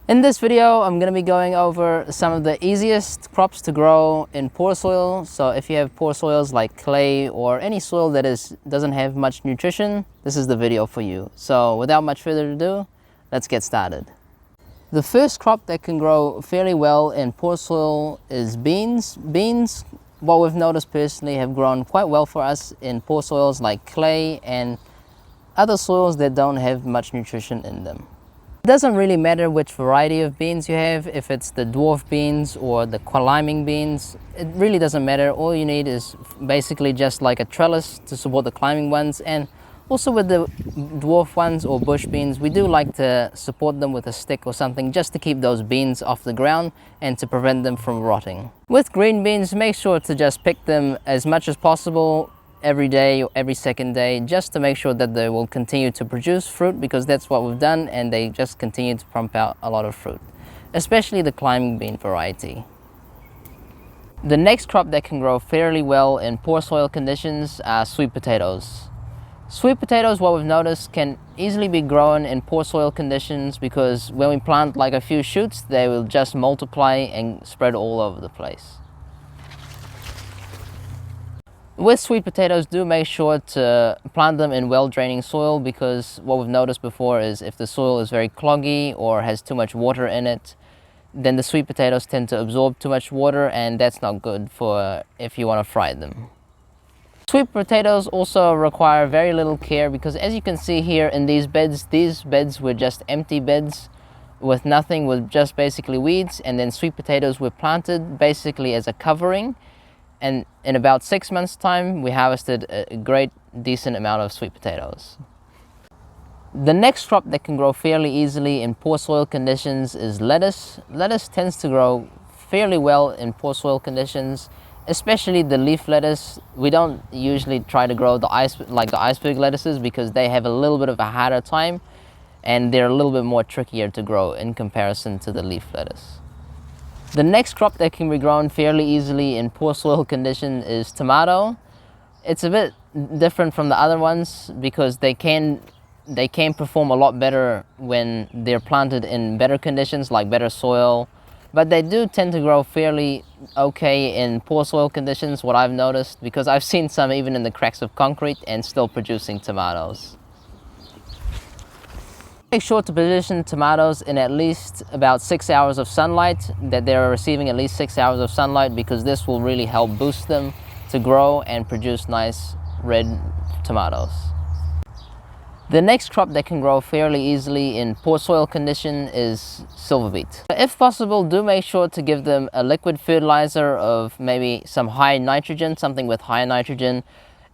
In this video, I'm going to be going over some of the easiest crops to grow in poor soil. So if you have poor soils like clay or any soil that doesn't have much nutrition, this is the video for you. So without much further ado, let's get started. The first crop that can grow fairly well in poor soil is beans. Beans, what we've noticed personally, have grown quite well for us in poor soils like clay and other soils that don't have much nutrition in them. It doesn't really matter which variety of beans you have, if it's the dwarf beans or the climbing beans. It really doesn't matter. All you need is basically just like a trellis to support the climbing ones, and also with the dwarf ones or bush beans, we do like to support them with a stick or something just to keep those beans off the ground and to prevent them from rotting. With green beans, make sure to just pick them as much as possible every day or every second day, just to make sure that they will continue to produce fruit, because that's what we've done, and they just continue to pump out a lot of fruit, especially the climbing bean variety. The next crop that can grow fairly well in poor soil conditions are sweet potatoes. Sweet potatoes, what we've noticed, can easily be grown in poor soil conditions because when we plant like a few shoots, they will just multiply and spread all over the place. With sweet potatoes, do make sure to plant them in well-draining soil, because what we've noticed before is if the soil is very cloggy or has too much water in it, then the sweet potatoes tend to absorb too much water, and that's not good for if you want to fry them. Sweet potatoes also require very little care, because as you can see here in these beds were just empty beds with nothing, with just basically weeds, and then sweet potatoes were planted basically as a covering. And in about 6 months' time, we harvested a great, decent amount of sweet potatoes. The next crop that can grow fairly easily in poor soil conditions is lettuce. Lettuce tends to grow fairly well in poor soil conditions, especially the leaf lettuce. We don't usually try to grow the iceberg lettuces because they have a little bit of a harder time, and they're a little bit more trickier to grow in comparison to the leaf lettuce. The next crop that can be grown fairly easily in poor soil condition is tomato. It's a bit different from the other ones because they can perform a lot better when they're planted in better conditions, like better soil, but they do tend to grow fairly okay in poor soil conditions, what I've noticed, because I've seen some even in the cracks of concrete and still producing tomatoes. Make sure to position tomatoes in at least about 6 hours of sunlight, that they're receiving at least 6 hours of sunlight, because this will really help boost them to grow and produce nice red tomatoes. The next crop that can grow fairly easily in poor soil condition is silver beet. If possible, do make sure to give them a liquid fertilizer of maybe some high nitrogen, something with high nitrogen.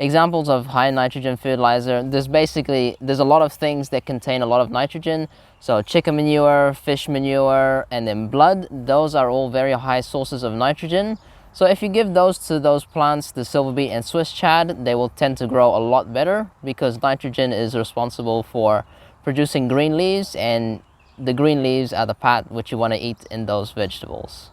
Examples of high nitrogen fertilizer, there's a lot of things that contain a lot of nitrogen. So chicken manure, fish manure, and then blood, those are all very high sources of nitrogen. So if you give those to those plants, the silver beet and Swiss chard, they will tend to grow a lot better, because nitrogen is responsible for producing green leaves, and the green leaves are the part which you want to eat in those vegetables.